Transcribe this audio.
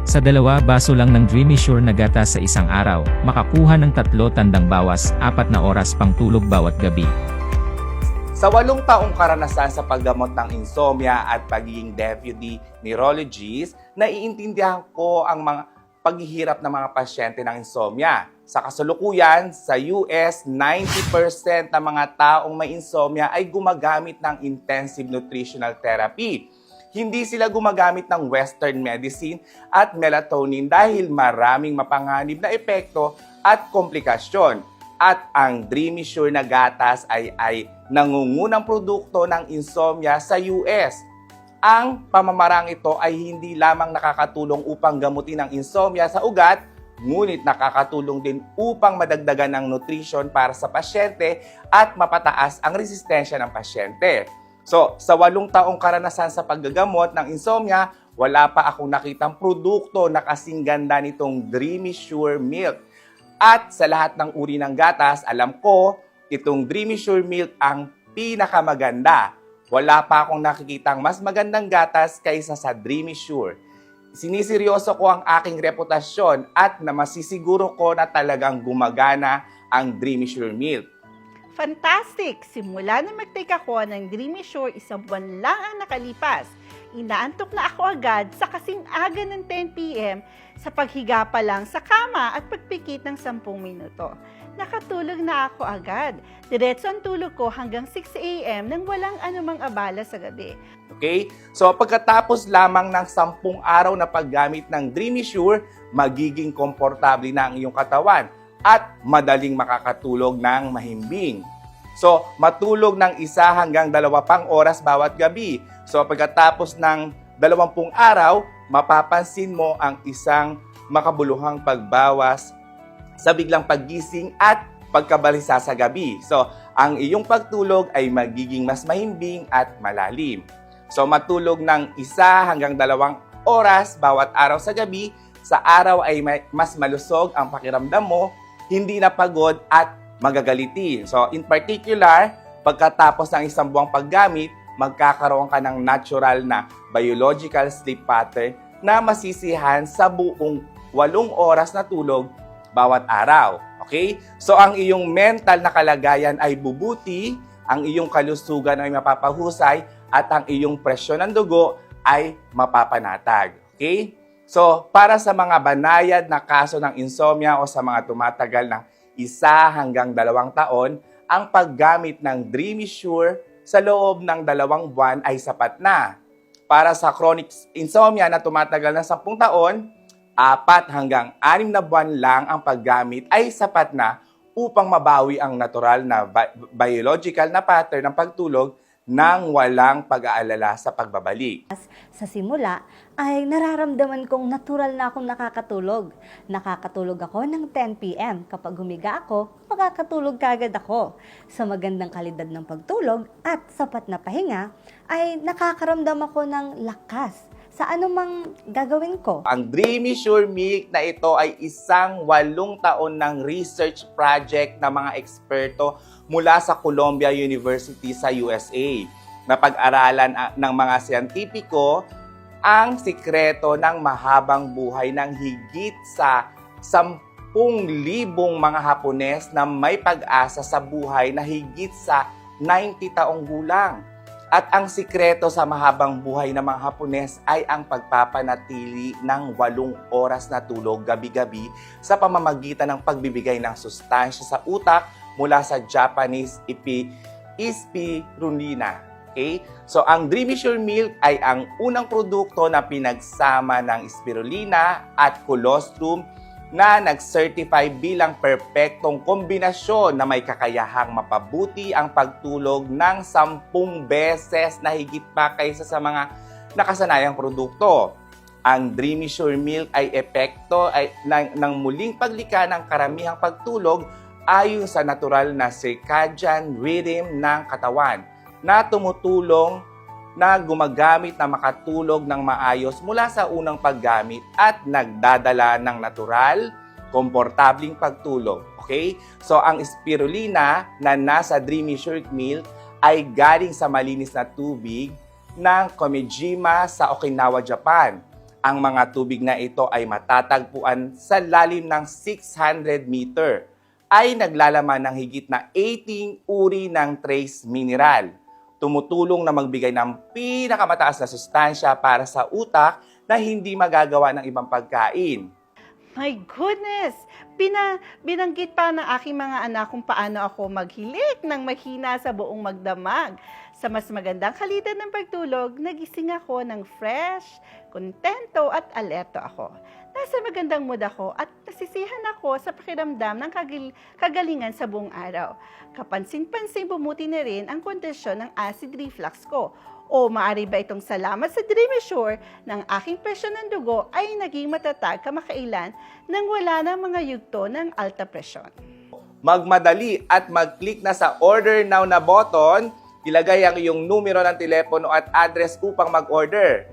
Sa 2 baso lang ng Dreamy Sure na gatas sa isang araw, makakuha ng 3 tandang bawas, 4 na oras pang tulog bawat gabi. Sa 8 taong karanasan sa paggamot ng insomnia at pagiging deputy neurologist, naiintindihan ko ang mga paghihirap ng mga pasyente ng insomnia. Sa kasalukuyan, sa US, 90% ng mga taong may insomnia ay gumagamit ng intensive nutritional therapy. Hindi sila gumagamit ng Western medicine at melatonin dahil maraming mapanganib na epekto at komplikasyon. At ang Dreamy Sure na gatas ay nangungunang produkto ng insomnia sa US. Ang pamamarang ito ay hindi lamang nakakatulong upang gamutin ang insomnia sa ugat, ngunit nakakatulong din upang madagdagan ng nutrition para sa pasyente at mapataas ang resistensya ng pasyente. So, sa 8 taong karanasan sa paggagamot ng insomnia, wala pa akong nakitang produkto na kasing ganda nitong Dreamy Sure Milk. At sa lahat ng uri ng gatas, alam ko, itong Dreamy Sure Milk ang pinakamaganda. Wala pa akong nakikitang mas magandang gatas kaysa sa Dreamy Sure. Siniseryoso ko ang aking reputasyon at na masisiguro ko na talagang gumagana ang Dreamy Sure Milk. Fantastic! Simula na mag-take ako ng Dreamy Sure, 1 buwan lang ang nakalipas. Inaantok na ako agad sa kasing aga ng 10 p.m. sa paghiga pa lang sa kama at pagpikit ng 10 minuto. Nakatulog na ako agad. Diretso ang tulog ko hanggang 6 a.m. nang walang anumang abala sa gabi. Okay? So pagkatapos lamang ng 10 araw na paggamit ng Dreamy Sure, magiging komportable na ang iyong katawan at madaling makakatulog ng mahimbing. So, matulog ng 1 hanggang 2 pang oras bawat gabi. So, pagkatapos ng 20 araw, mapapansin mo ang isang makabuluhang pagbawas sa biglang paggising at pagkabalisa sa gabi. So, ang iyong pagtulog ay magiging mas mahimbing at malalim. So, matulog ng 1 hanggang 2 oras bawat araw sa gabi, sa araw ay mas malusog ang pakiramdam mo, hindi na pagod at magagalitin. So, in particular, pagkatapos ng 1 buwang paggamit, magkakaroon ka ng natural na biological sleep pattern na masisihan sa buong 8 oras na tulog bawat araw. Okay? So, ang iyong mental na kalagayan ay bubuti, ang iyong kalusugan ay mapapahusay, at ang iyong presyon ng dugo ay mapapanatag. Okay? So, para sa mga banayad na kaso ng insomnia o sa mga tumatagal ng 1 hanggang 2 taon, ang paggamit ng Dreamy Sure sa loob ng 2 buwan ay sapat na. Para sa chronic insomnia na tumatagal ng 10 taon, 4 hanggang 6 na buwan lang ang paggamit ay sapat na upang mabawi ang natural na biological na pattern ng pagtulog nang walang pag-aalala sa pagbabalik. Sa simula ay nararamdaman kong natural na akong nakakatulog. Nakakatulog ako ng 10 p.m. Kapag humiga ako, makakatulog kagad ako. Sa magandang kalidad ng pagtulog at sapat na pahinga, ay nakakaramdam ako ng lakas sa anumang gagawin ko. Ang Dreamy Sure Milk na ito ay isang 8 taon ng research project ng mga eksperto mula sa Columbia University sa USA. Napag-aralan ng mga siyentipiko ang sikreto ng mahabang buhay ng higit sa 10,000 mga Hapones na may pag-asa sa buhay na higit sa 90 taong gulang. At ang sikreto sa mahabang buhay ng mga Hapones ay ang pagpapanatili ng 8 oras na tulog gabi-gabi sa pamamagitan ng pagbibigay ng sustansya sa utak mula sa Japanese spirulina. Okay? So, ang Dreamy Sure Milk ay ang unang produkto na pinagsama ng spirulina at colostrum na nag-certify bilang perpektong kombinasyon na may kakayahang mapabuti ang pagtulog ng 10 beses na higit pa kaysa sa mga nakasanayang produkto. Ang Dreamy Sure Milk ay epekto ng muling paglikha ng karamihang pagtulog ayon sa natural na circadian rhythm ng katawan na tumutulong na gumagamit na makatulog ng maayos mula sa unang paggamit at nagdadala ng natural, komportabling pagtulog. Okay? So, ang spirulina na nasa Dreamy Sure Milk ay galing sa malinis na tubig ng Komijima sa Okinawa, Japan. Ang mga tubig na ito ay matatagpuan sa lalim ng 600 meter, ay naglalaman ng higit na 18 uri ng trace mineral. Tumutulong na magbigay ng pinakamataas na sustansya para sa utak na hindi magagawa ng ibang pagkain. My goodness! Binanggit pa ng aking mga anak kung paano ako maghilik ng mahina sa buong magdamag. Sa mas magandang kalidad ng pagtulog, nagising ako ng fresh, kontento at alerto ako. Nasa magandang mood ako at nasisihan ako sa pakiramdam ng kagalingan sa buong araw. Kapansin-pansin bumuti na rin ang kondisyon ng acid reflux ko. O maaari ba itong salamat sa DreamSure ng aking presyon ng dugo ay naging matatag kamakailan nang wala ng mga yugto ng alta presyon. Magmadali at mag-click na sa Order Now na button, ilagay ang iyong numero ng telepono at address upang mag-order.